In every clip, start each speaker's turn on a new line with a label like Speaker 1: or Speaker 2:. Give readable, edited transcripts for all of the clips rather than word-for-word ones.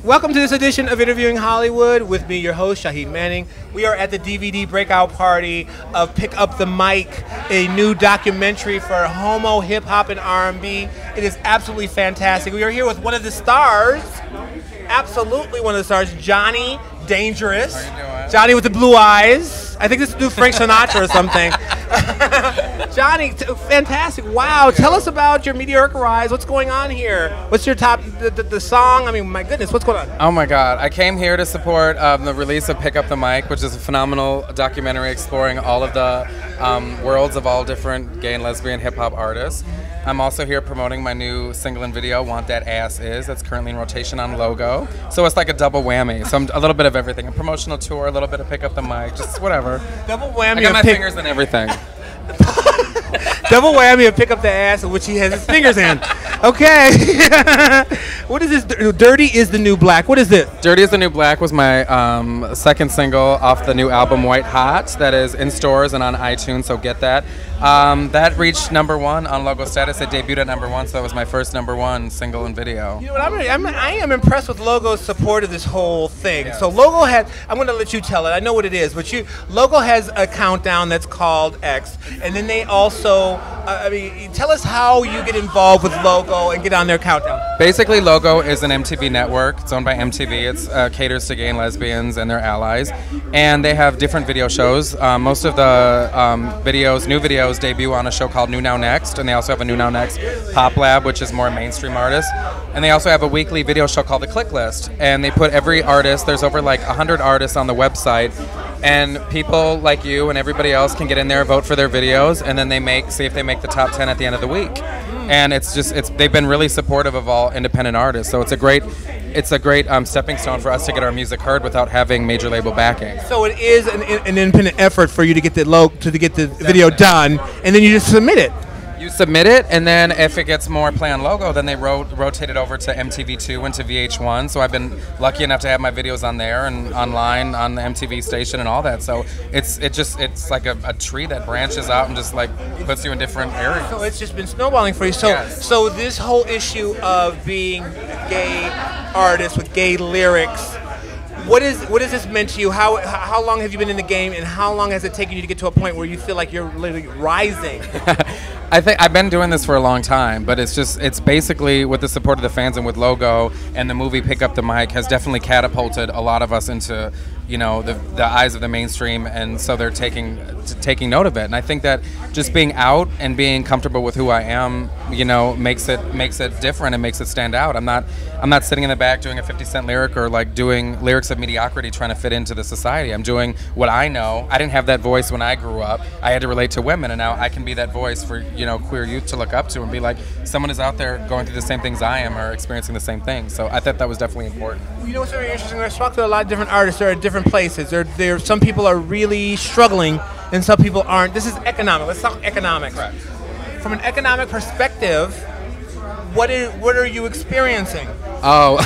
Speaker 1: Welcome to this edition of Interviewing Hollywood with me, your host, Shahid Manning. We are at the DVD breakout party of Pick Up the Mic, a new documentary for homo, hip-hop, and R&B. It is absolutely fantastic. We are here with one of the stars, absolutely one of the stars, Johnny Dangerous.
Speaker 2: How you doing?
Speaker 1: Johnny with the blue eyes. I think this is new Frank Sinatra or something. Johnny, fantastic. Wow. Tell us about your meteoric rise. What's going on here? What's your top, the song? I mean, my goodness, what's going on?
Speaker 2: Oh my God. I came here to support the release of Pick Up the Mic, which is a phenomenal documentary exploring all of the worlds of all different gay and lesbian hip hop artists. I'm also here promoting my new single and video, Want That Ass Is, that's currently in rotation on Logo. So it's like a double whammy. So I'm a little bit of everything. A promotional tour, a little bit of Pick Up the Mic, just whatever.
Speaker 1: Double whammy.
Speaker 2: I got my fingers in everything.
Speaker 1: Double whammy of Pick Up the Ass, which he has his fingers in. Okay. What is this? Dirty is the New Black. What is this?
Speaker 2: Dirty is the New Black was my second single off the new album White Hot that is in stores and on iTunes, so get that. That reached #1 on Logo status. It debuted at #1, so that was my first #1 single and video.
Speaker 1: You know what? I am impressed with Logo's support of this whole thing.
Speaker 2: Yes.
Speaker 1: So Logo had, I'm going to let you tell it. I know what it is, but Logo has a countdown that's called X, and then they also, tell us how you get involved with Logo and get on their countdown.
Speaker 2: Basically, Logo is an MTV network. It's owned by MTV. It caters to gay and lesbians and their allies, and they have different video shows. Most of the new videos debut on a show called New Now Next, and they also have a New Now Next Pop Lab, which is more mainstream artists. And they also have a weekly video show called The Click List, and they put every artist, there's over like 100 artists on the website, and people like you and everybody else can get in there, vote for their videos, and then see if they make the top 10 at the end of the week. And they've been really supportive of all independent artists, so it's a great stepping stone for us to get our music heard without having major label backing.
Speaker 1: So it is an independent effort for you to get the video done, and then you just submit it.
Speaker 2: You submit it, and then if it gets more play on Logo, then they rotate it over to MTV2 and to VH1. So I've been lucky enough to have my videos on there and online on the MTV station and all that. So it's like a tree that branches out and just like puts you in different areas.
Speaker 1: So it's just been snowballing for you. So
Speaker 2: Yes.
Speaker 1: So this whole issue of being a gay artist with gay lyrics, what has this meant to you? How long have you been in the game, and how long has it taken you to get to a point where you feel like you're literally rising?
Speaker 2: I think I've been doing this for a long time, but it's basically with the support of the fans and with Logo and the movie Pick Up the Mic has definitely catapulted a lot of us into, you know, the eyes of the mainstream, and so they're taking note of it. And I think that just being out and being comfortable with who I am, you know, makes it different and makes it stand out. I'm not sitting in the back doing a 50 Cent lyric or like doing lyrics of mediocrity trying to fit into the society. I'm doing what I know. I didn't have that voice when I grew up. I had to relate to women, and now I can be that voice for, you know, queer youth to look up to and be like, someone is out there going through the same things I am or experiencing the same things. So I thought that was definitely important.
Speaker 1: You know what's very interesting? I've talked to a lot of different artists. They're at different places. There, some people are really struggling, and some people aren't. This is economic. Let's talk economics.
Speaker 2: Correct.
Speaker 1: From an economic perspective, what are you experiencing?
Speaker 2: Oh,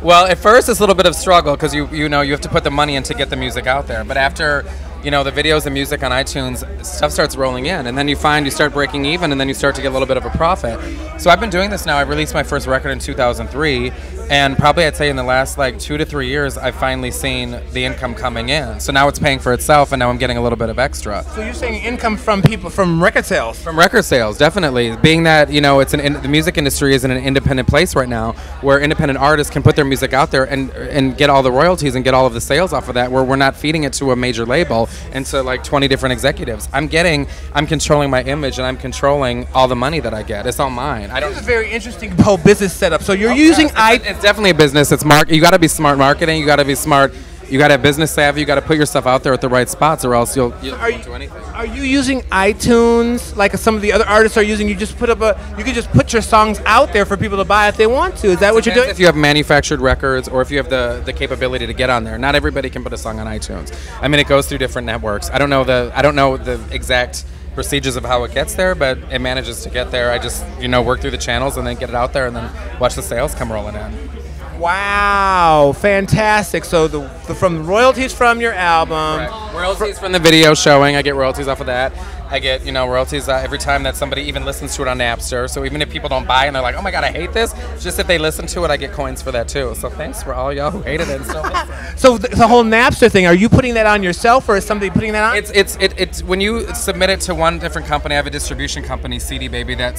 Speaker 2: well, at first it's a little bit of struggle because you know you have to put the money in to get the music out there. But after, you know, the videos and music on iTunes, stuff starts rolling in, and then you start breaking even, and then you start to get a little bit of a profit. So I've been doing this now. I released my first record in 2003, and probably I'd say in the last like 2 to 3 years, I've finally seen the income coming in. So now it's paying for itself, and now I'm getting a little bit of extra.
Speaker 1: So you're saying income from people, from record sales?
Speaker 2: From record sales, definitely. Being that, you know, the music industry is in an independent place right now, where independent artists can put their music out there and get all the royalties and get all of the sales off of that, where we're not feeding it to a major label and to like 20 different executives. I'm controlling my image, and I'm controlling all the money that I get. It's all mine.
Speaker 1: This is a very interesting whole business setup. So you're using
Speaker 2: It's definitely a business. It's you got to be smart marketing. You got to be smart. You got to have business savvy. You got to put yourself out there at the right spots, or else you'll do anything.
Speaker 1: Are you using iTunes like some of the other artists are using? You can just put your songs out there for people to buy if they want to. Is that what you're doing?
Speaker 2: If you have manufactured records, or if you have the capability to get on there. Not everybody can put a song on iTunes. I mean, it goes through different networks. I don't know the exact procedures of how it gets there, but it manages to get there. I just, you know, work through the channels and then get it out there, and then watch the sales come rolling in.
Speaker 1: Wow, fantastic. So from the royalties from your album.
Speaker 2: Right. Royalties from the video showing, I get royalties off of that. I get, royalties every time that somebody even listens to it on Napster. So even if people don't buy and they're like, oh my God, I hate this, just if they listen to it, I get coins for that too. So thanks for all y'all who hated it and still listen.
Speaker 1: So the whole Napster thing, are you putting that on yourself or is somebody putting that on?
Speaker 2: It's when you submit it to one different company. I have a distribution company, CD Baby, that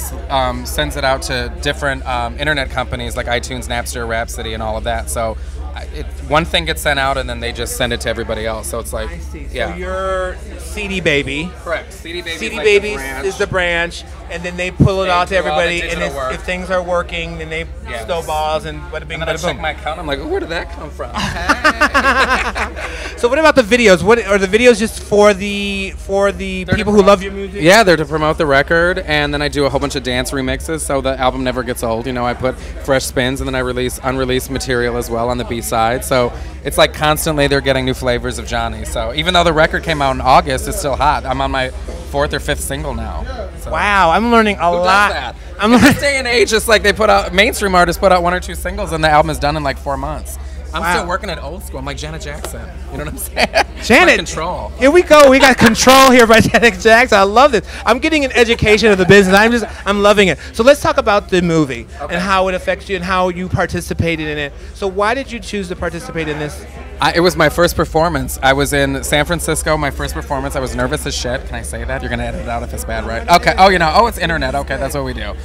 Speaker 2: sends it out to different internet companies like iTunes, Napster, Rhapsody, and all of that. So one thing gets sent out and then they just send it to everybody else. So it's like,
Speaker 1: I see.
Speaker 2: yeah.
Speaker 1: So you're CD Baby.
Speaker 2: Correct. CD Baby.
Speaker 1: CD Baby is the branch, and then they pull it out to everybody. And if things are working, then they snowballs and bada bing, bada boom.
Speaker 2: I check my account. I'm like, where did that come from?
Speaker 1: So what about the videos? What are the videos just for the people who love your music?
Speaker 2: Yeah, they're to promote the record, and then I do a whole bunch of dance remixes, so the album never gets old. I put fresh spins, and then I release unreleased material as well on the B-side. So it's like constantly they're getting new flavors of Johnny. So even though the record came out in August, it's still hot. I'm on my 4th or 5th single now. So.
Speaker 1: Wow, I'm learning a lot.
Speaker 2: Does that? I'm in this day and age, it's like they put out, mainstream artists put out 1 or 2 singles, and the album is done in like 4 months. I'm still working at old school. I'm like Janet Jackson. You know what I'm saying?
Speaker 1: Janet.
Speaker 2: Control.
Speaker 1: Here we go. We got Control here by Janet Jackson. I love this. I'm getting an education of the business. I'm loving it. So let's talk about the movie and how it affects you and how you participated in it. So why did you choose to participate in this?
Speaker 2: It was my first performance. I was in San Francisco, my first performance. I was nervous as shit. Can I say that? You're going to edit it out if it's bad, right? Okay. Oh, it's internet. Okay, that's what we do.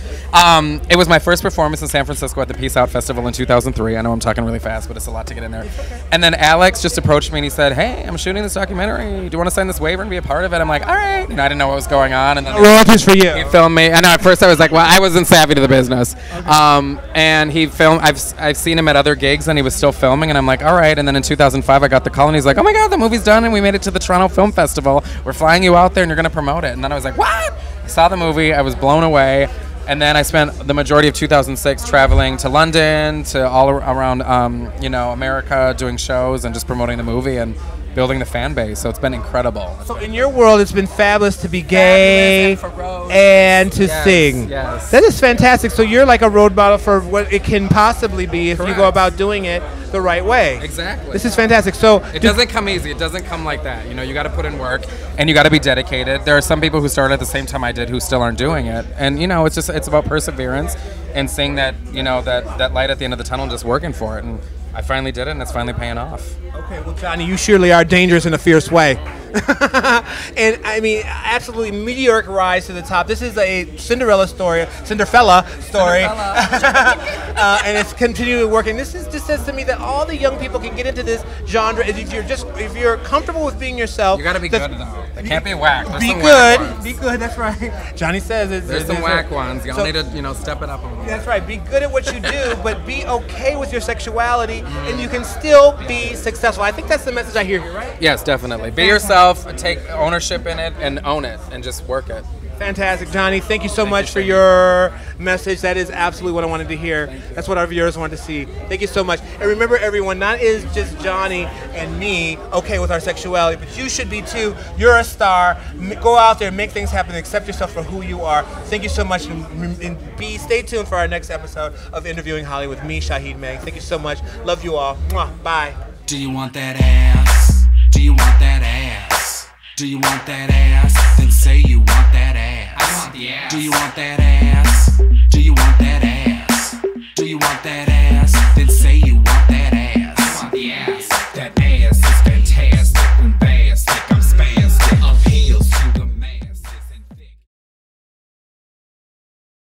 Speaker 2: It was my first performance in San Francisco at the Peace Out Festival in 2003. I know I'm talking really fast, but it's a lot to get in there. And then Alex just approached me and he said, hey, I'm shooting this documentary. Do you want to sign this waiver and be a part of it? I'm like, all right. I didn't know what was going on. And then
Speaker 1: royalties for you.
Speaker 2: He filmed me. I know at first I was like, well, I wasn't savvy to the business. Okay. And he filmed. I've seen him at other gigs and he was still filming. And I'm like, all right. And then in 2005, I got the call and he's like, oh my God, the movie's done and we made it to the Toronto Film Festival. We're flying you out there and you're going to promote it. And then I was like, what? I saw the movie. I was blown away. And then I spent the majority of 2006 traveling to London, to all around, America, doing shows and just promoting the movie and building the fan base. So it's been incredible.
Speaker 1: So in your world, it's been fabulous to be gay and to sing.
Speaker 2: Yes.
Speaker 1: That is fantastic. So you're like a role model for what it can possibly be if you go about doing it the right way.
Speaker 2: Exactly.
Speaker 1: This is fantastic. So
Speaker 2: it doesn't come easy. It doesn't come like that. You got to put in work and you got to be dedicated. There are some people who started at the same time I did who still aren't doing it. And it's about perseverance and seeing that, that light at the end of the tunnel and just working for it. And I finally did it and it's finally paying off.
Speaker 1: Okay, well, Johnny, you surely are dangerous in a fierce way. And I mean, absolutely meteoric rise to the top. This is a Cinderella story, and it's continually working. This just says to me that all the young people can get into this genre if you're comfortable with being yourself.
Speaker 2: You got to be good though. They can't be whack.
Speaker 1: Be good. Be good. That's right. Johnny says
Speaker 2: there's some whack ones. Y'all need to step it up a little.
Speaker 1: That's right. Be good at what you do, but be okay with your sexuality, and you can still be successful. I think that's the message I hear here, right?
Speaker 2: Yes, definitely. Be yourself, take ownership in it, and own it, and just work it.
Speaker 1: Fantastic, Johnny. Thank you so much for your message. That is absolutely what I wanted to hear. That's what our viewers wanted to see. Thank you so much. And remember, everyone, not is just Johnny and me okay with our sexuality, but you should be too. You're a star. Go out there, make things happen, accept yourself for who you are. Thank you so much, and stay tuned for our next episode of Interviewing Hollywood with me, Shahid Mang. Thank you so much. Love you all. Mwah. Bye.
Speaker 3: Do you want that ass? Do you want that ass? Do you want that ass? Then say you want that ass. I want the ass. Do you want that ass?